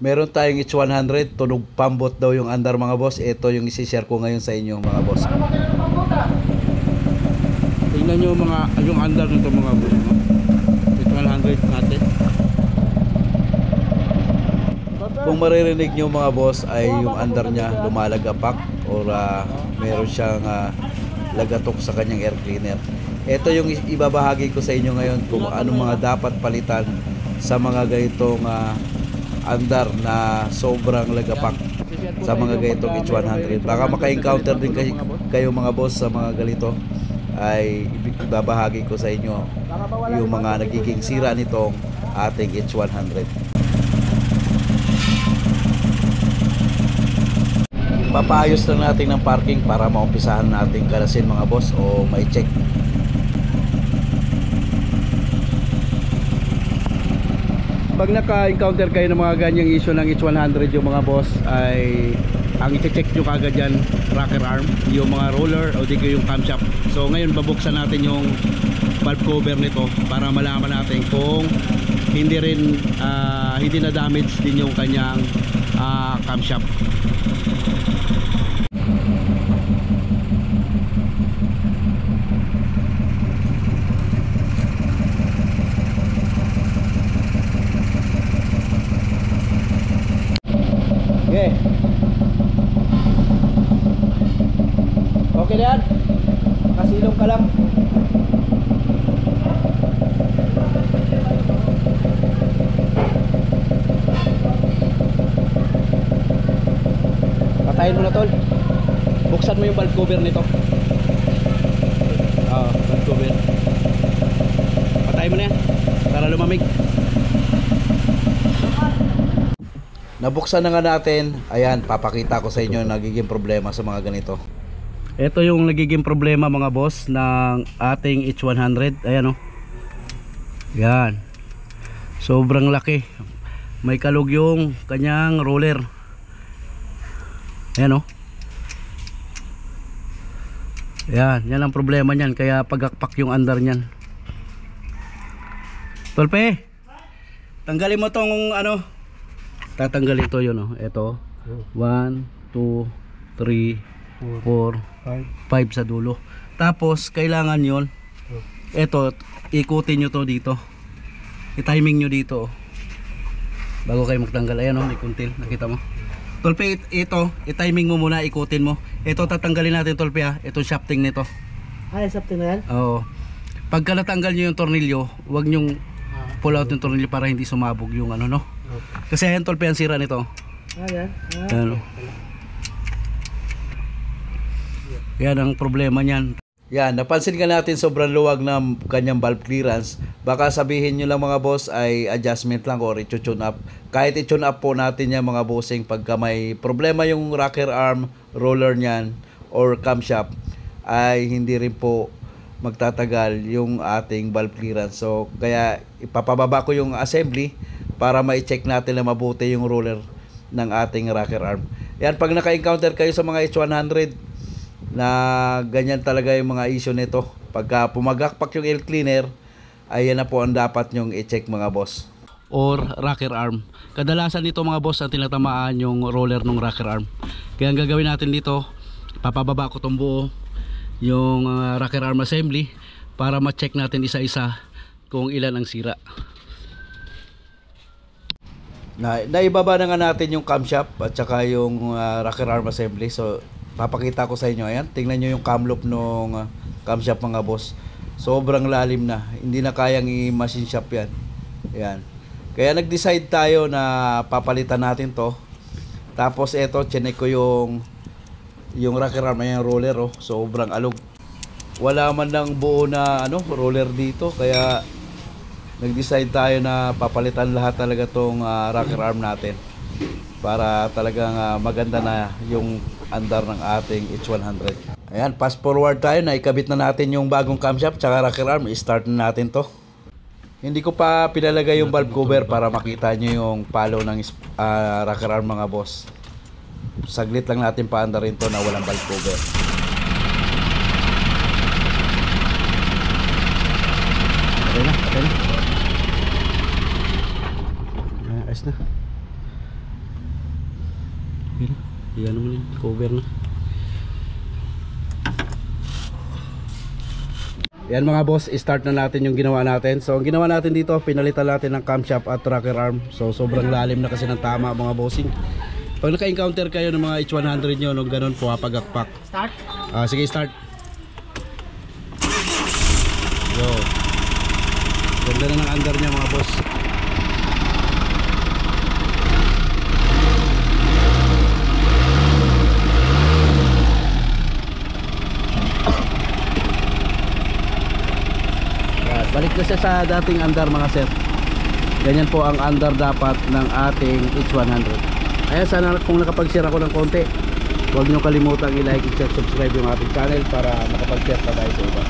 Meron tayong H100, tunog pambot daw yung andar mga boss. Ito yung isi-share ko ngayon sa inyo mga boss. Tingnan nyo yung andar nito mga boss, no? 100 natin. Kung maririnig nyo mga boss ay yung andar niya lumalagapak or meron siyang lagatok sa kanyang air cleaner. Ito yung ibabahagi ko sa inyo ngayon kung anong mga dapat palitan sa mga ganitong andar na sobrang lagapak sa mga ganitong H100. Baka maka-encounter din kayo mga boss sa mga ganito, ay ibabahagi ko sa inyo yung mga nagiging sira nitong ating H100. Papaayos lang natin ng parking para maumpisahan natin kalasin mga boss o may check. Pag naka-encounter kayo ng mga ganyang issue ng H100 yung mga boss, ay ang i-check nyo kagad yan, rocker arm, yung mga roller o di ko yung camshaft. So ngayon babuksan natin yung valve cover nito para malaman natin kung hindi na damage din yung kanyang camshaft. Okay. Okay na yan. Kasilong ka lang. Patayin mo na tol. Buksan mo yung valve cover nito. Valve cover. Patayin mo na yan para lumamig. Nabuksan na nga natin. Ayan, papakita ko sa inyo yung nagiging problema sa mga ganito. Ito yung nagiging problema mga boss ng ating H100. Ayan o. Yan. Sobrang laki. May kalog yung kanyang roller. Ayan o. Yan. Yan ang problema niyan. Kaya pagakpak yung andar niyan. Tolpe, tanggalin mo tong tatanggalin to yun o. Ito 1, 2, 3, 4, 5 sa dulo. Tapos kailangan yon, ito ikutin nyo to dito, i-timing nyo dito bago kayo magtanggal. Ayan o, may kuntil, nakita mo Tolpe. Ito i-timing mo muna, ikutin mo. Ito tatanggalin natin Tolpe ha, itong shafting nito. Shafting na yan? Oo. Pagka natanggal nyo yung tornilyo, huwag nyong pull out yung tornilyo para hindi sumabog yung kasi ayan Tolpe ang sira nito. Yan. Ayan o. Yan ang problema niyan. Yan, napansin ka natin sobrang luwag ng kanyang valve clearance. Baka sabihin nyo lang mga boss ay adjustment lang or i-tune up. Kahit i-tune up po natin yan mga bossing, pagka may problema yung rocker arm, roller nyan or camshaft, ay hindi rin po magtatagal yung ating valve clearance. So kaya ipapababa ko yung assembly para ma-check natin na mabuti yung roller ng ating rocker arm. Yan, pag naka-encounter kayo sa mga H100 na ganyan talaga yung mga issue nito, pagka pumagakpak yung air cleaner, ayan na po ang dapat nyong i-check mga boss. Or rocker arm. Kadalasan nito mga boss ang tinatamaan yung roller ng rocker arm. Kaya ang gagawin natin dito, papababa ko itong buo yung rocker arm assembly para ma-check natin isa-isa kung ilan ang sira. Naibaba na nga natin yung camshaft at saka yung rocker arm assembly. So papakita ko sa inyo. Ayan, tingnan nyo yung cam loop nung camshaft mga boss. Sobrang lalim na, hindi na kayang i-machine shop yan. Ayan. Kaya nag-decide tayo na papalitan natin to. Tapos eto, chinek ko yung rocker arm, yung roller oh. Sobrang alog. Wala man lang buo na roller dito, kaya nag-decide tayo na papalitan lahat talaga tong rocker arm natin para talagang maganda na yung andar ng ating H100. Ayan, fast forward tayo na ikabit na natin yung bagong camshaft tsaka rocker arm. I-start na natin to. Hindi ko pa pinalagay yung valve cover para makita nyo yung palo ng rocker arm mga boss. Saglit lang natin paandarin to na walang valve cover. Okay na. Ayos na. Yan naman yun, cover na. Yan mga boss, start na natin yung ginawa natin. So ang ginawa natin dito, pinalitan natin ng camshaft at rocker arm. So sobrang lalim na kasi ng tama mga bossing. Pag naka-encounter kayo ng mga H100 nyo, nung ganun po, pagakpak. Start. Sige, start. Yo. Ganda na ng under niya mga boss. Balik na siya sa dating under mga sir. Ganyan po ang under dapat ng ating H100. Ayan, sana kung nakapag-share ako ng konti, huwag nyo kalimutang i-like, i-subscribe yung ating channel para makapag-share pa tayo sa iba.